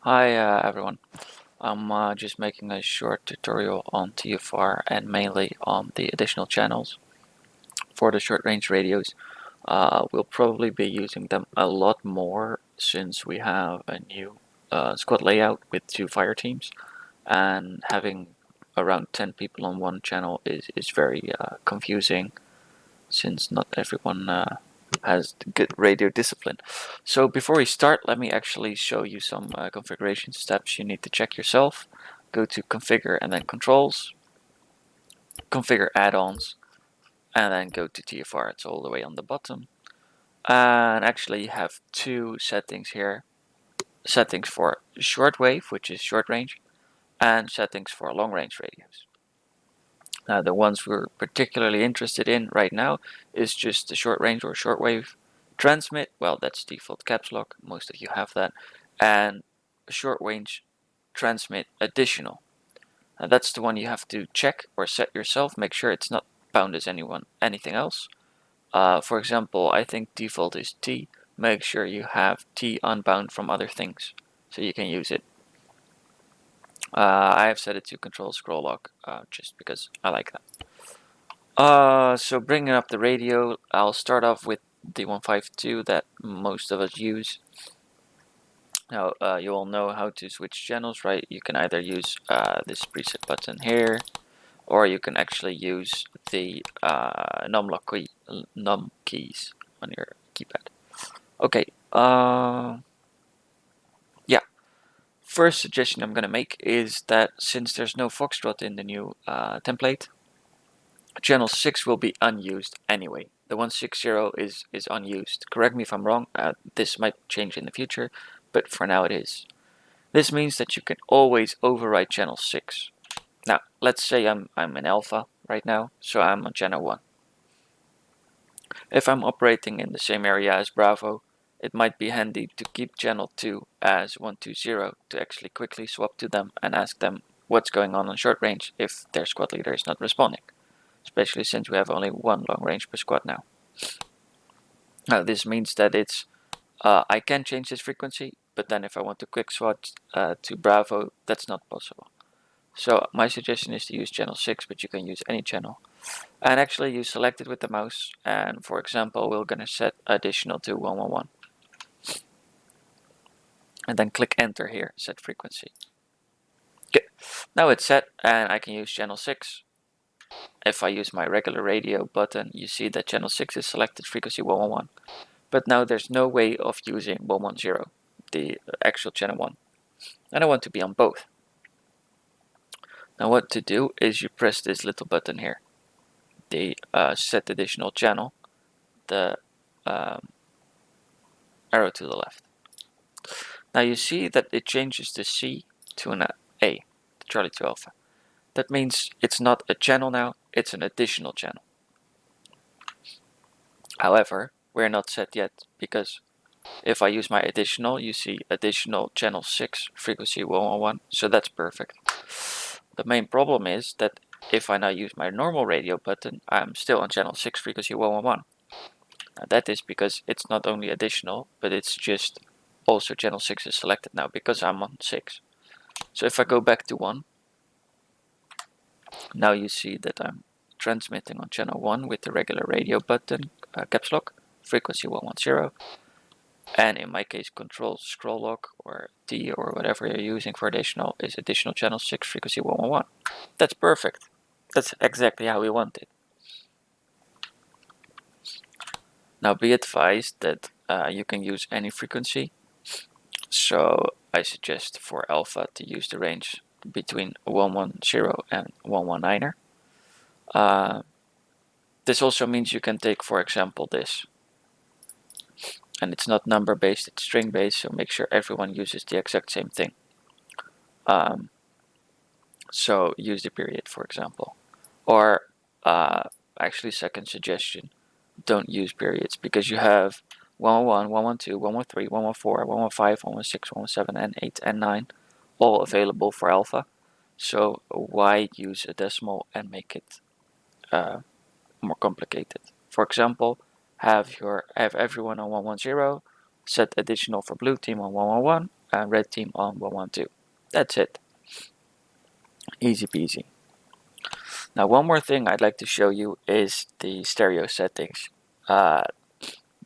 Hi everyone, I'm just making a short tutorial on TFAR and mainly on the additional channels for the short range radios. We'll probably be using them a lot more since we have a new squad layout with 2 fire teams, and having around 10 people on one channel is very confusing since not everyone has good radio discipline. So before we start, let me actually show you some configuration steps you need to check yourself. Go to configure and then controls, configure add-ons, and then go to TFR. It's all the way on the bottom. And actually you have 2 settings here. Settings for shortwave, which is short range, and settings for long range radios. Now the ones we're particularly interested in right now is just the short range or shortwave. Transmit, well, that's default caps lock, most of you have that, and short range transmit additional. Now that's the one you have to check or set yourself, make sure it's not bound as anything else. For example, I think default is T. Make sure you have T unbound from other things so you can use it. I have set it to control scroll lock just because I like that. So bringing up the radio, I'll start off with the 152 that most of us use. Now, you all know how to switch channels, right? You can either use this preset button here, or you can actually use the num keys on your keypad. Okay, yeah. First suggestion I'm going to make is that since there's no foxtrot in the new template, channel 6 will be unused anyway. The 160 is unused. Correct me if I'm wrong, this might change in the future, but for now it is. This means that you can always override channel 6. Now, let's say I'm in alpha right now, so I'm on channel 1. If I'm operating in the same area as Bravo, it might be handy to keep channel 2 as 120 to actually quickly swap to them and ask them what's going on short range if their squad leader is not responding. Especially since we have only 1 long range per squad now. Now this means that it's I can change this frequency, but then if I want to quick swap to Bravo, that's not possible. So my suggestion is to use channel 6, but you can use any channel. And actually you select it with the mouse, and for example we're going to set additional to 111. And then click enter here, set frequency. Okay. Now it's set and I can use channel 6. If I use my regular radio button, you see that channel 6 is selected, frequency 111. But now there's no way of using 110, the actual channel 1. And I want to be on both. Now what to do is you press this little button here, the set additional channel, the arrow to the left. Now you see that it changes the C to an A, Charlie to Alpha. That means it's not a channel now, it's an additional channel. However, we're not set yet, because if I use my additional, you see additional channel 6, frequency 111, so that's perfect. The main problem is that if I now use my normal radio button, I'm still on channel 6, frequency 111. Now that is because it's not only additional, but it's just also channel 6 is selected now because I'm on 6. So if I go back to 1, now you see that I'm transmitting on channel 1 with the regular radio button, caps lock, frequency 110. And in my case, control scroll lock or T or whatever you're using for additional is additional channel 6, frequency 111. That's perfect. That's exactly how we want it. Now be advised that you can use any frequency. So I suggest for alpha to use the range between 110 and 119er. This also means you can take, for example, this. And it's not number based, it's string based, so make sure everyone uses the exact same thing. So use the period, for example. Or actually, second suggestion, don't use periods, because you have 111, 112, 113, 114, 115, 116, 117, and 8 and 9 all available for alpha. So why use a decimal and make it more complicated? For example, have everyone on 110, set additional for blue team on 111, and red team on 112. That's it. Easy peasy. Now one more thing I'd like to show you is the stereo settings.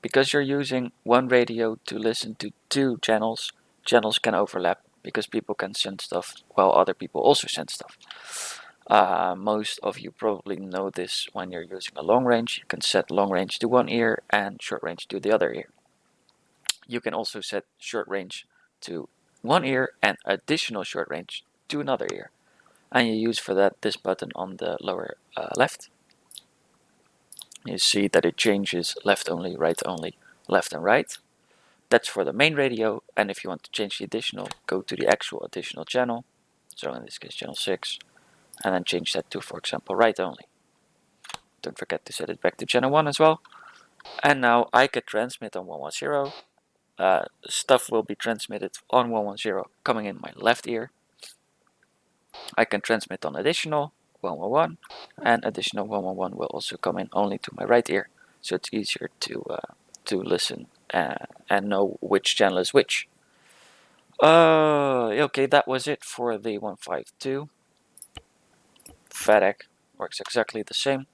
Because you're using one radio to listen to two channels, channels can overlap because people can send stuff while other people also send stuff. Most of you probably know this when you're using a long range. You can set long range to one ear and short range to the other ear. You can also set short range to one ear and additional short range to another ear. And you use for that this button on the lower left. You see that it changes left only, right only, left and right. That's for the main radio, and if you want to change the additional, go to the actual additional channel, so in this case channel 6, and then change that to, for example, right only. Don't forget to set it back to channel 1 as well. And now I can transmit on 110. Stuff will be transmitted on 110 coming in my left ear. I can transmit on additional 111, and additional 111 will also come in only to my right ear, so it's easier to listen and know which channel is which. Okay, that was it for the 152. FADEC works exactly the same.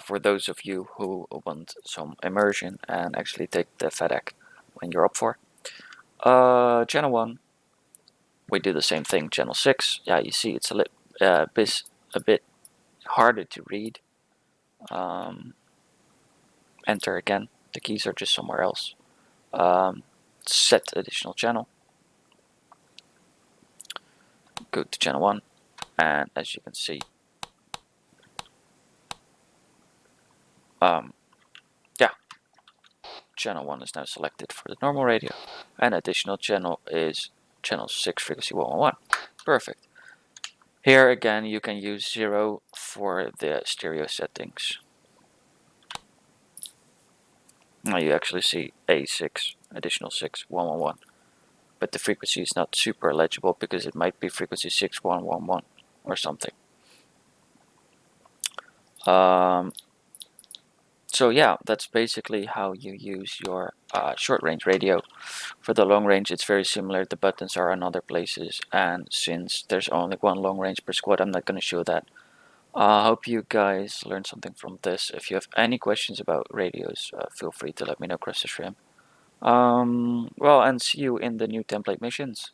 For those of you who want some immersion and actually take the FADEC when you're up for. Channel 1, we do the same thing. Channel 6, yeah, you see it's a bit harder to read. Enter again, the keys are just somewhere else. Set additional channel. Go to channel 1, and as you can see, yeah, channel 1 is now selected for the normal radio, and additional channel is channel 6 frequency 111. Perfect. Here again you can use 0 for the stereo settings. Now you actually see A6, additional 6, 111, but the frequency is not super legible because it might be frequency 6111 or something. So yeah, that's basically how you use your short range radio. For the long range, it's very similar. The buttons are in other places, and since there's only one long range per squad, I'm not going to show that. I hope you guys learned something from this. If you have any questions about radios, feel free to let me know across the stream. Well, and see you in the new template missions.